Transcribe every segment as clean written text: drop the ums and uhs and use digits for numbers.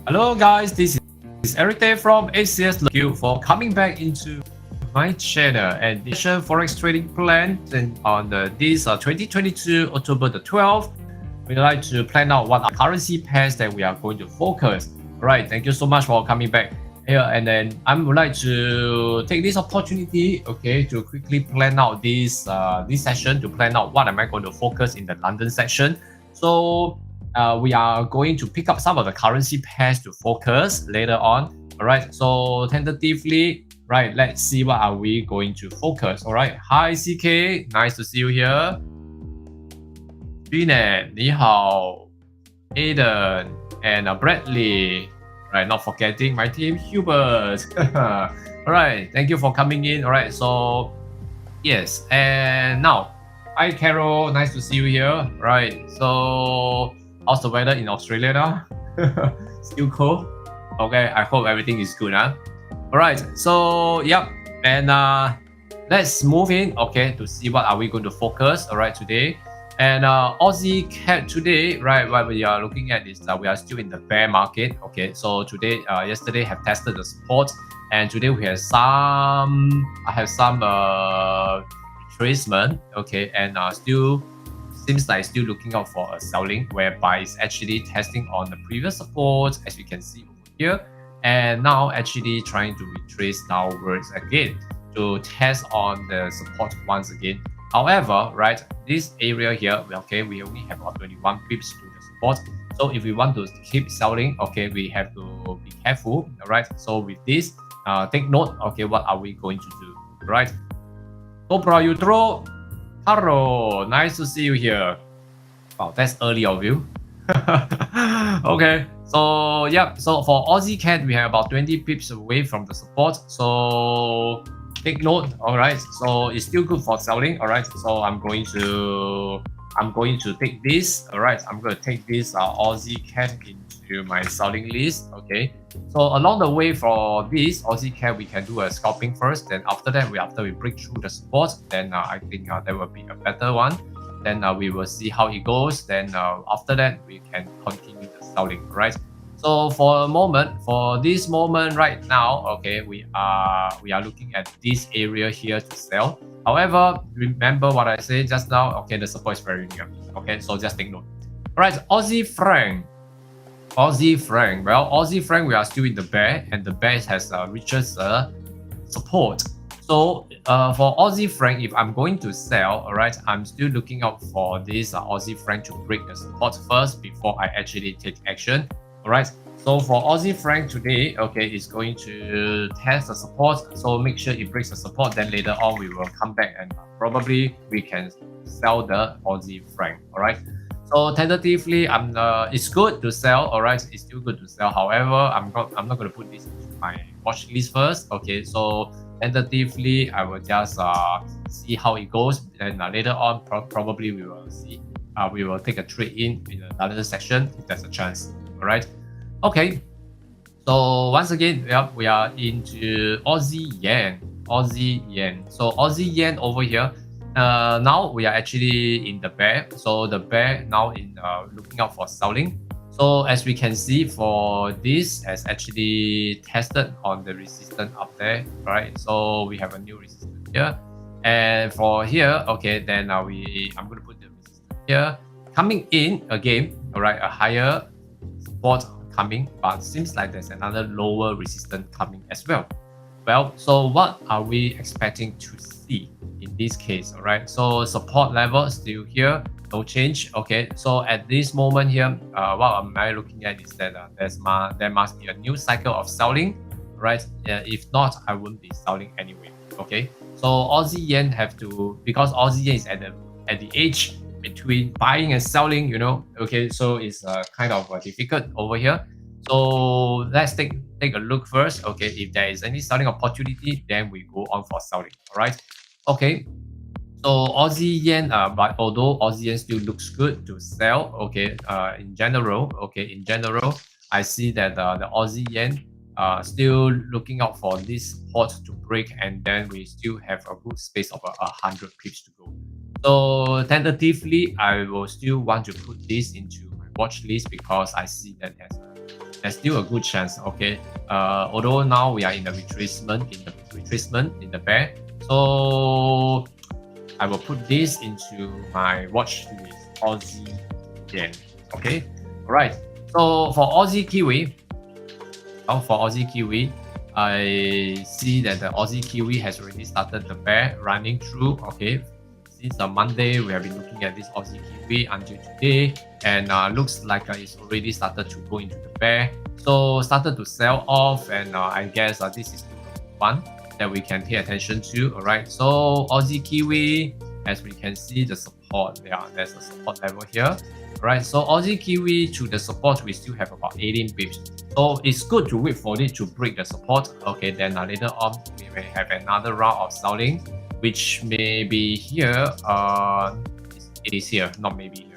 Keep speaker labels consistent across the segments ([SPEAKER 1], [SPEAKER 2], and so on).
[SPEAKER 1] Hello guys, this is Eric Day from ACS. Thank you for coming back into my channel and this Forex trading plan. And on this 2022 October the 12th, we like to plan out what are currency pairs that we are going to focus. All right, thank you so much for coming back here. And then I would like to take this opportunity, okay, to quickly plan out this session, to plan out what am I going to focus in the London section. So we are going to pick up some of the currency pairs to focus later on. All right, so tentatively, right, let's see what are we going to focus. All right, hi CK, nice to see you here. Jeanette, 你好 Aiden and Bradley. Right, not forgetting my team Hubert. All right, thank you for coming in. All right, so yes, and now hi Carol, nice to see you here. Right, so how's the weather in Australia now? Still cold? Okay, I hope everything is good, huh? All right, so yep, and let's move in, okay, to see what are we going to focus, all right, today. And Aussie CAD today, right, what we are looking at is that we are still in the bear market, okay. So today, yesterday have tested the support, and today we have some, I have some retracement, okay, and still seems like still looking out for a selling, whereby it's actually testing on the previous support, as you can see over here, and now actually trying to retrace downwards again to test on the support once again. However, right, this area here, okay, we only have about 21 pips to the support. So if we want to keep selling, okay, we have to be careful, all right? So with this, take note, okay, what are we going to do, right? Cobra Utro, hello, nice to see you here. Wow, that's early of you. Okay, so yeah, so for Aussie CAD, we have about 20 pips away from the support. So take note, all right, so it's still good for selling, all right. So I'm going to take this, all right, I'm going to take this Aussie CAD into my selling list, okay. So along the way for this Aussie CAD, we can do a scalping first, then after that, after we break through the support, then I think that will be a better one. Then we will see how it goes, then after that we can continue the selling, right? So for this moment right now, okay, we are looking at this area here to sell. However, remember what I said just now, okay, the support is very near, okay, so just take note. All right, Aussie franc, well, Aussie franc, we are still in the bear, and the bear has reaches support. So for Aussie franc, if I'm going to sell, all right, I'm still looking out for this Aussie franc to break the support first before I actually take action. All right, so for Aussie franc today, okay, it's going to test the support, so make sure it breaks the support, then later on we will come back and probably we can sell the Aussie franc. All right, so tentatively, it's good to sell, all right, it's still good to sell. However, I'm not going to put this into my watch list first, okay. So tentatively, I will just see how it goes, and later on probably we will see, we will take a trade in another section if there's a chance. All right, okay, so once again, we are into Aussie yen. So Aussie yen over here, now we are actually in the bear, so the bear now in looking out for selling. So as we can see, for this has actually tested on the resistance up there, right? So we have a new resistance here, and for here, okay, then I'm going to put the resistance here, coming in again, all right, a higher support coming, but seems like there's another lower resistance coming as well. Well, so what are we expecting to see in this case? All right, so support level still here, no change. Okay, so at this moment here, what am I looking at is that there must be a new cycle of selling, right? If not, I wouldn't be selling anyway. Okay, so Aussie yen have to, because Aussie yen is at the edge between buying and selling, you know. Okay, so it's kind of difficult over here. So let's take a look first. Okay, if there is any selling opportunity, then we go on for selling. All right, okay. So Aussie yen, but although Aussie yen still looks good to sell, okay, in general, I see that the Aussie yen still looking out for this support to break, and then we still have a good space of 100 pips to go. So tentatively, I will still want to put this into my watch list because I see that there's there's still a good chance. Okay, although now we are in the retracement, in the bear. So I will put this into my watch list, Aussie yen. Okay, all right. So for Aussie Kiwi, I see that the Aussie Kiwi has already started the bear running through. Okay, since Monday we have been looking at this Aussie Kiwi until today, and looks like it's already started to go into the bear. So started to sell off, and I guess this is one that we can pay attention to. All right, so Aussie Kiwi, as we can see the support, there's a support level here. All right, so Aussie Kiwi to the support, we still have about 18 pips. So it's good to wait for it to break the support. Okay, then later on we may have another round of selling, which may be here. It is here, not maybe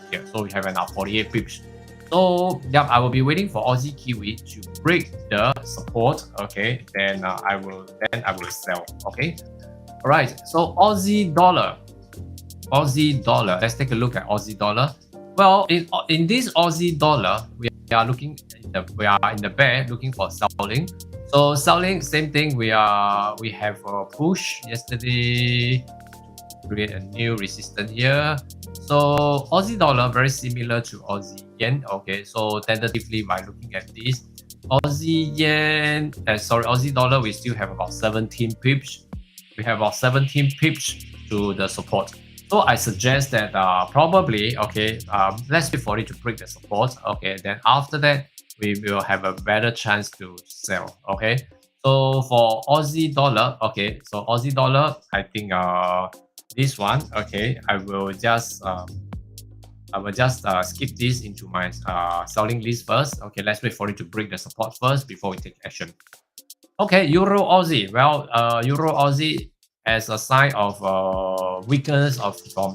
[SPEAKER 1] here. So we have another 48 pips. So yeah, I will be waiting for Aussie Kiwi to break the support. Okay, then I will sell. Okay, all right. So Aussie dollar. Let's take a look at Aussie dollar. Well, in this Aussie dollar, we are in the bear looking for selling. So selling, same thing. We have a push yesterday to create a new resistance here. So Aussie dollar very similar to Aussie yen. Okay, so tentatively by looking at this, Aussie dollar, we still have about 17 pips. We have about 17 pips to the support. So I suggest that probably, okay, let's wait for it to break the support. Okay, then after that, we will have a better chance to sell. Okay, so for Aussie dollar, okay, so Aussie dollar, I think this one, okay, I will just skip this into my selling list first. Okay, let's wait for it to break the support first before we take action. Okay, Euro Aussie. Well, Euro Aussie as a sign of weakness from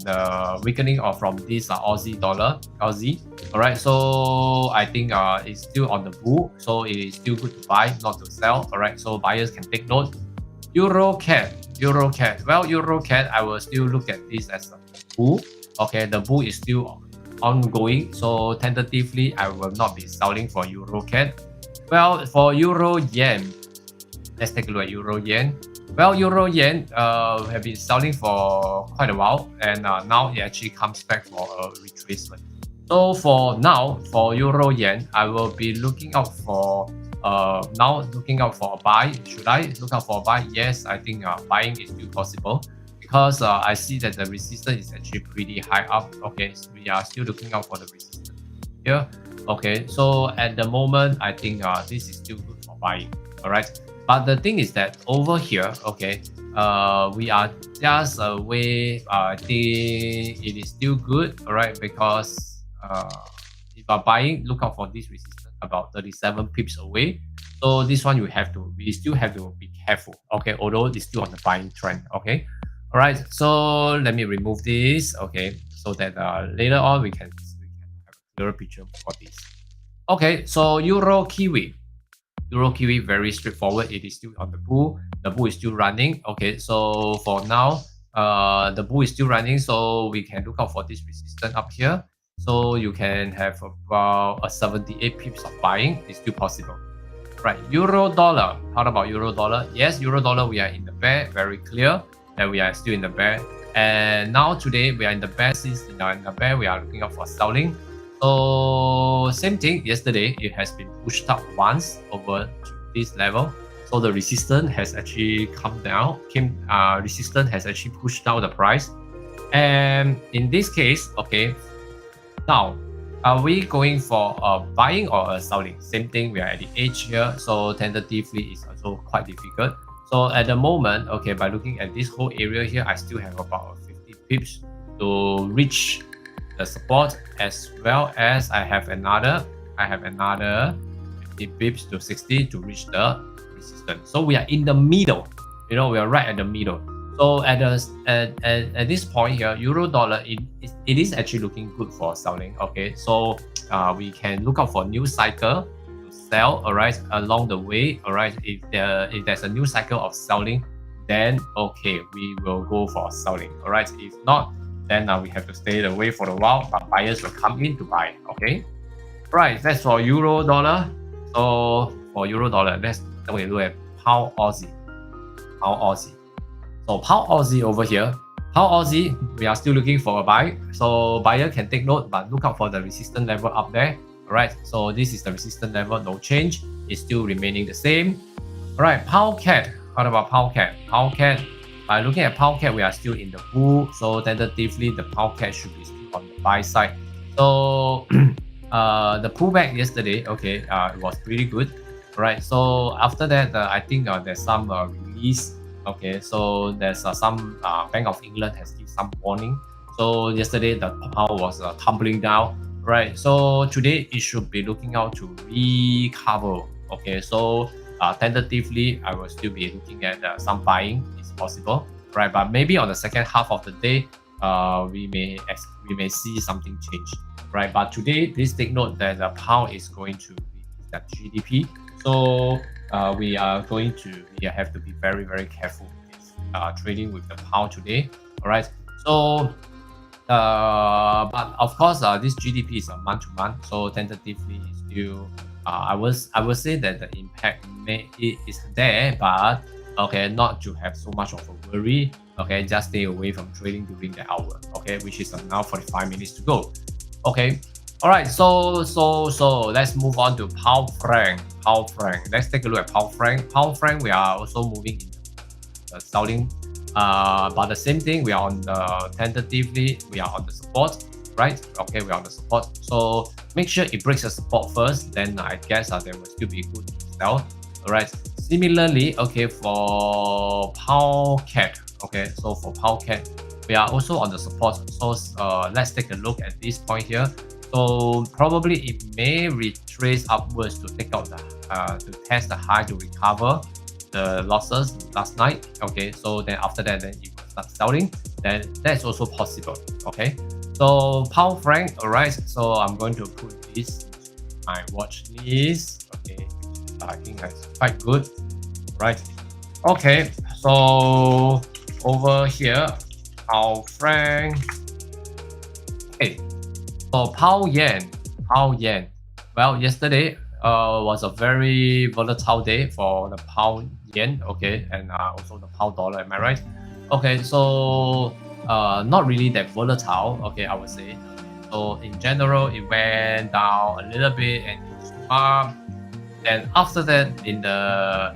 [SPEAKER 1] this Aussie dollar. All right, so I think it's still on the bull, so it is still good to buy, not to sell. All right, so buyers can take note. Euro CAD. Well, Euro CAD, I will still look at this as a bull. Okay, the bull is still ongoing, so tentatively I will not be selling for Euro CAD. Well, for Euro Yen, let's take a look at Euro Yen. Well, Euro Yen have been selling for quite a while, and now it actually comes back for a retracement. So for now, for Euro Yen, I will be looking out for a buy. Should I look out for a buy? Yes, I think buying is still possible because I see that the resistance is actually pretty high up. Okay, so we are still looking out for the resistance here. Okay, so at the moment, I think this is still good for buying. All right. But the thing is that over here, okay, we are just away. I think it is still good, all right, because if you are buying, look out for this resistance about 37 pips away. So this one we still have to be careful, okay, although it's still on the buying trend, okay. All right, so let me remove this, okay, so that later on we can have a clearer picture for this. Okay, so Euro Kiwi, very straightforward. It is still on the bull. The bull is still running. Okay, so for now, the bull is still running, so we can look out for this resistance up here. So you can have about a 78 pips of buying. It's still possible. Right, Euro dollar. How about Euro dollar? Yes, Euro dollar, we are in the bear. Very clear that we are still in the bear. And now today we are in the bear. Since we are in the bear, we are looking out for selling. So same thing, yesterday it has been pushed up once over to this level. So the resistance has actually come down. Resistance has actually pushed down the price. And in this case, okay, now are we going for a buying or a selling? Same thing, we are at the edge here. So tentatively it's also quite difficult. So at the moment, okay, by looking at this whole area here, I still have about 50 pips to reach the support, as well as I have another 50 pips to 60 to reach the resistance. So we are in the middle, we are right at the middle. So at this point here, Euro dollar, it is actually looking good for selling. Okay, so we can look out for new cycle to sell, all right, along the way. All right, if there's a new cycle of selling, then okay, we will go for selling. All right, if not, then we have to stay away for a while, but buyers will come in to buy. Okay. Right, that's for euro dollar. So for euro dollar, let's look at pound Aussie. Pound Aussie. So pound Aussie over here. Pound Aussie, we are still looking for a buy. So buyer can take note, but look out for the resistance level up there. Alright, so this is the resistance level, no change. It's still remaining the same. Alright, pound CAD. What about pound CAD? Pound CAD. By looking at pound CAD, we are still in the bull. So tentatively, the pound CAD should be still on the buy side. So the pullback yesterday, okay, it was pretty good. Right. So after that, I think there's some release. Okay, so there's some Bank of England has given some warning. So yesterday the pound was tumbling down. Right. So today it should be looking out to recover. Okay. So tentatively, I will still be looking at some buying. It's possible. Right. But maybe on the second half of the day, we may see something change. Right. But today, please take note that the pound is going to release that GDP. So we have to be very, very careful with trading with the pound today. All right. So but of course, this GDP is a month to month. So tentatively, still, I would say that the impact is there, but okay, not to have so much of a worry. Okay, just stay away from trading during the hour. Okay, which is now 45 minutes to go. Okay. All right, so let's move on to pound franc. Pound franc. Let's take a look at pound franc. Pound franc, we are also moving in the selling, but the same thing. We are on the tentatively. We are on the support, right? Okay, we are on the support. So make sure it breaks the support first. Then I guess there will still be good to sell. All right. Similarly, okay, for pound CAD. Okay, so for pound CAD, we are also on the support. So let's take a look at this point here. So probably it may retrace upwards to take out the to test the high to recover the losses last night. Okay, so then after that, then it will start selling. Then that's also possible. Okay, so pound franc. All right, so I'm going to put this into my watch list. Okay, I think that's quite good. Right. Okay, so over here, pound franc. Okay. So pound yen. Well, yesterday was a very volatile day for the pound yen. Okay, and also the pound dollar. Am I right? Okay, so not really that volatile. Okay, I would say. So in general, it went down a little bit and up. And after that, in the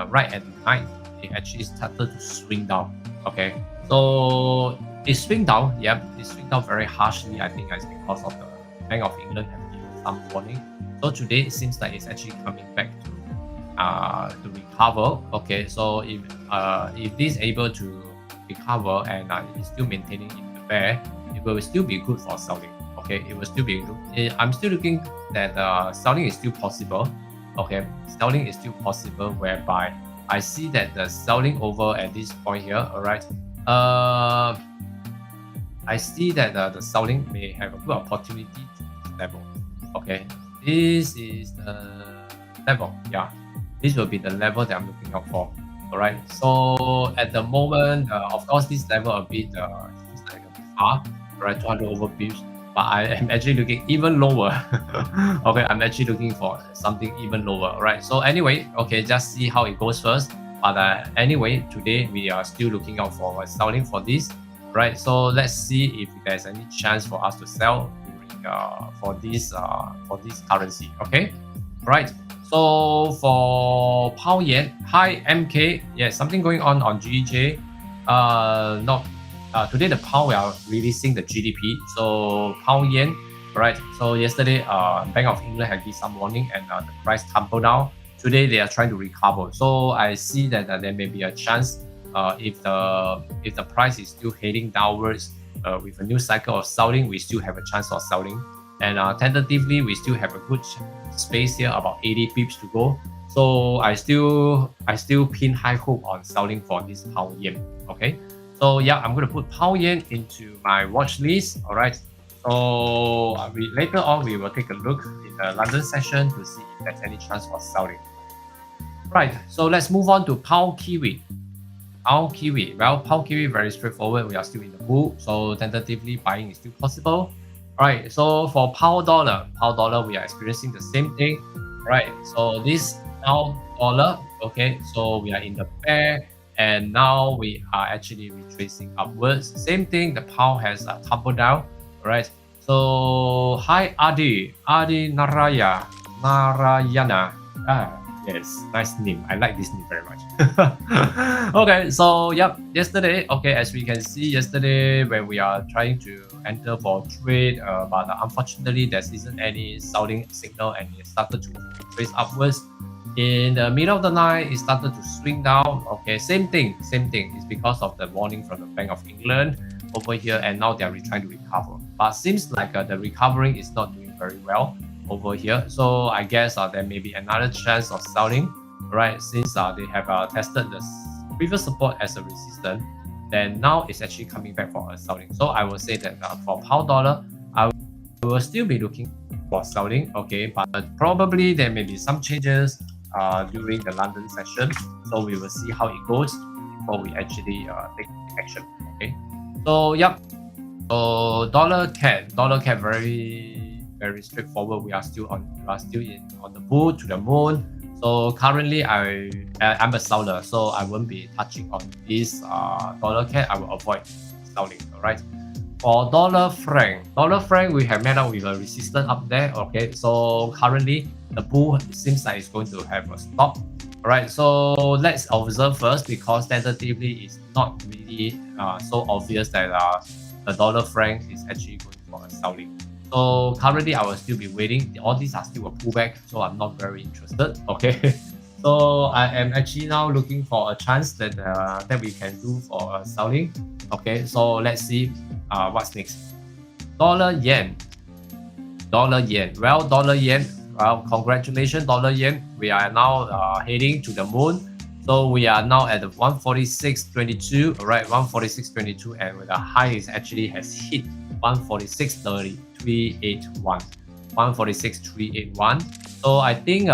[SPEAKER 1] right at night, it actually started to swing down. Okay, so it swing down. Yep, it swing down very harshly. I think it's because of the Bank of England have given some warning. So today it seems like it's actually coming back to recover. Okay, so if this able to recover and it's still maintaining in the bear, it will still be good for selling. Okay, it will still be good. I'm still looking that selling is still possible. Okay, selling is still possible, whereby I see that the selling over at this point here. All right. I see that the selling may have a good opportunity to this level. Okay, this is the level. Yeah, this will be the level that I'm looking out for. All right. So at the moment, of course, this level a bit seems like a bit far. Right, 200 over pips. But I am actually looking even lower. Okay, I'm actually looking for something even lower. Right. So anyway, okay, just see how it goes first. But anyway, today we are still looking out for selling for this. Right. So let's see if there's any chance for us to sell for this currency. Okay. Right. So for pound yen, hi MK. Yeah, something going on GJ. Not. Today the pound we are releasing the GDP. So pound yen, right? So yesterday, Bank of England had given some warning and the price tumbled down. Today they are trying to recover. So I see that there may be a chance if the price is still heading downwards with a new cycle of selling, we still have a chance of selling. And tentatively, we still have a good space here, about 80 pips to go. So I still pin high hope on selling for this pound yen. Okay. So yeah, I'm going to put pound yen into my watch list. All right. So later on, we will take a look in the London session to see if there's any chance for selling. Right. So let's move on to pound kiwi. Pound kiwi. Well, pound kiwi very straightforward. We are still in the bull, so tentatively buying is still possible. Alright, so for pound dollar, we are experiencing the same thing. Right, so this now dollar, okay, so we are in the bear, and now we are actually retracing upwards. Same thing, the pound has tumbled down. Alright, so hi Adi Narayana. Yes, nice name. I like this name very much. Okay, so yep, yesterday, okay, as we can see yesterday when we are trying to enter for trade, but unfortunately there isn't any selling signal and it started to trace upwards. In the middle of the night, it started to swing down. Okay, same thing. It's because of the warning from the Bank of England over here, and now they are trying to recover. But seems like the recovering is not doing very well over here. So I guess there may be another chance of selling, right? Since they have tested the previous support as a resistance, then now it's actually coming back for a selling. So I will say that for pound dollar, I will still be looking for selling, okay, but probably there may be some changes during the London session. So we will see how it goes before we actually take action, okay? So yep, so dollar CAD very straightforward. We are still on the bull to the moon. So currently I'm a seller, so I won't be touching on this dollar CAD. I will avoid selling. All right. For dollar franc, we have met up with a resistance up there. Okay, so currently the bull seems like it's going to have a stop. All right, so let's observe first, because tentatively it's not really so obvious that the dollar franc is actually going for a selling. So currently I will still be waiting. All these are still a pullback, so I'm not very interested. Okay, so I am actually now looking for a chance that that we can do for selling. Okay, so let's see what's next. Dollar yen. Well, dollar yen. Well, congratulations, dollar yen. We are now heading to the moon. So we are now at the 146.22. All right, 146.22, and the high is actually has hit 146.30. 381 146.381. So I think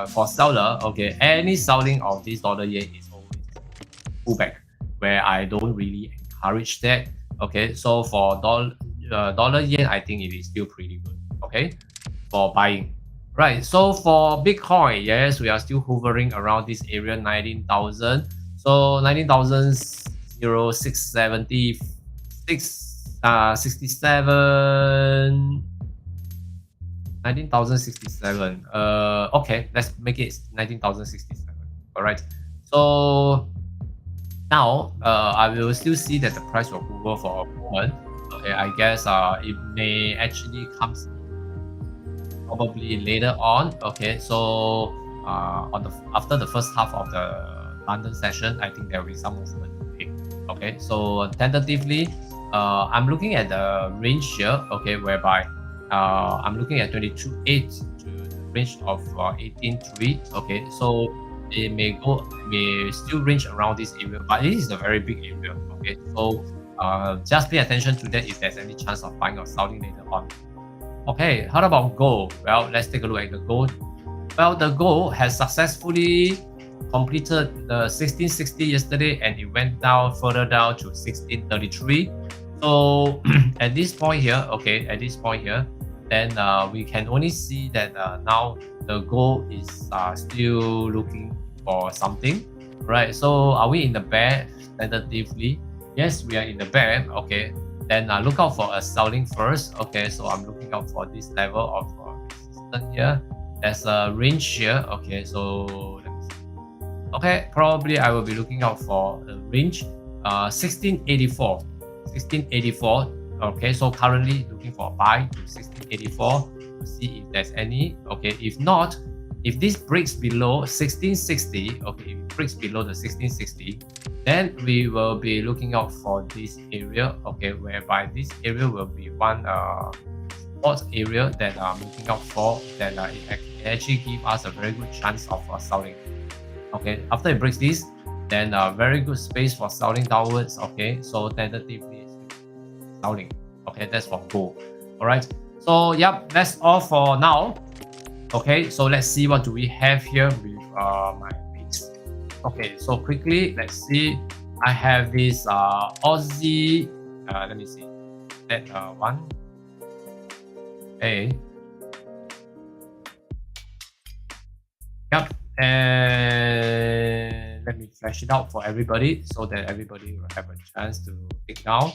[SPEAKER 1] for seller, okay, any selling of this dollar yen is always pullback, where I don't really encourage that. Okay, so for dollar yen, I think it is still pretty good, okay, for buying. Right, so for Bitcoin, yes, we are still hovering around this area, 19,000. So 19,676 67 19,067. Okay, let's make it 19,067. All right, so now I will still see that the price will hover for a moment. Okay, I guess it may actually come probably later on. Okay, so after the first half of the London session, I think there will be some movement. Okay, so tentatively I'm looking at the range here, okay, whereby I'm looking at 22.8 to the range of 18.3. Okay, so it may still range around this area, but it is a very big area. Okay, so just pay attention to that if there's any chance of buying or selling later on. Okay, how about gold? Well, let's take a look at the gold. Well, the gold has successfully completed the 1660 yesterday, and it went down further down to 1633. So at this point here, okay, then we can only see that now the gold is still looking for something, right? So are we in the bear tentatively? Yes, we are in the bear. Okay, then look out for a selling first. Okay, so I'm looking out for this level of resistance here. There's a range here. Okay, so let me see. Okay, probably I will be looking out for a range 1684. Okay, so currently looking for a buy to 1684 to see if there's any. Okay, if not, if this breaks below 1660, okay, if it breaks below the 1660, then we will be looking out for this area. Okay, whereby this area will be one support area that I'm looking out for, that it actually give us a very good chance of selling. Okay, after it breaks this, then very good space for selling downwards. Okay, so tentatively selling. Okay, that's for gold. All right, so yep, that's all for now. Okay, so let's see what do we have here with my picks. Okay, so quickly let's see. I have this Aussie let me see. That one. Okay. Yep. And let me flash it out for everybody so that everybody will have a chance to take down.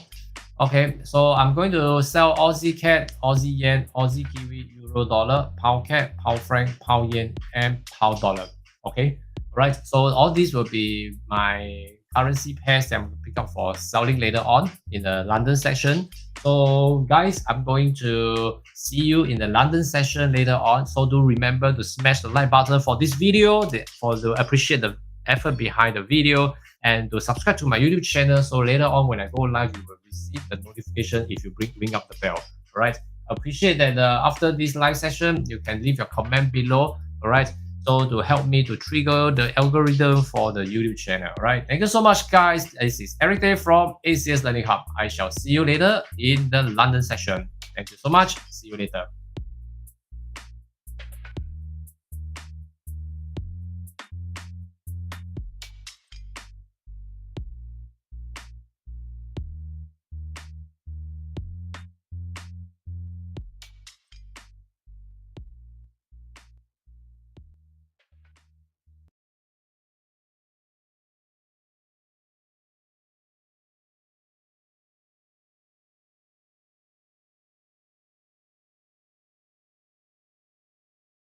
[SPEAKER 1] Okay, so I'm going to sell Aussie CAD, Aussie Yen, Aussie Kiwi, Euro Dollar, Pound CAD, Pound Franc, Pound Yen, and Pound Dollar. Okay, alright, so all these will be my currency pairs that I'm going to pick up for selling later on in the London session. So guys, I'm going to see you in the London session later on. So do remember to smash the like button for this video to appreciate the effort behind the video, and to subscribe to my YouTube channel so later on when I go live you will receive the notification if you ring up the bell. Alright, appreciate that after this live session you can leave your comment below. Alright, so to help me to trigger the algorithm for the YouTube channel. Alright, thank you so much guys. This is Eric Day from ACS Learning Hub. I shall see you later in the London session. Thank you so much. See you later.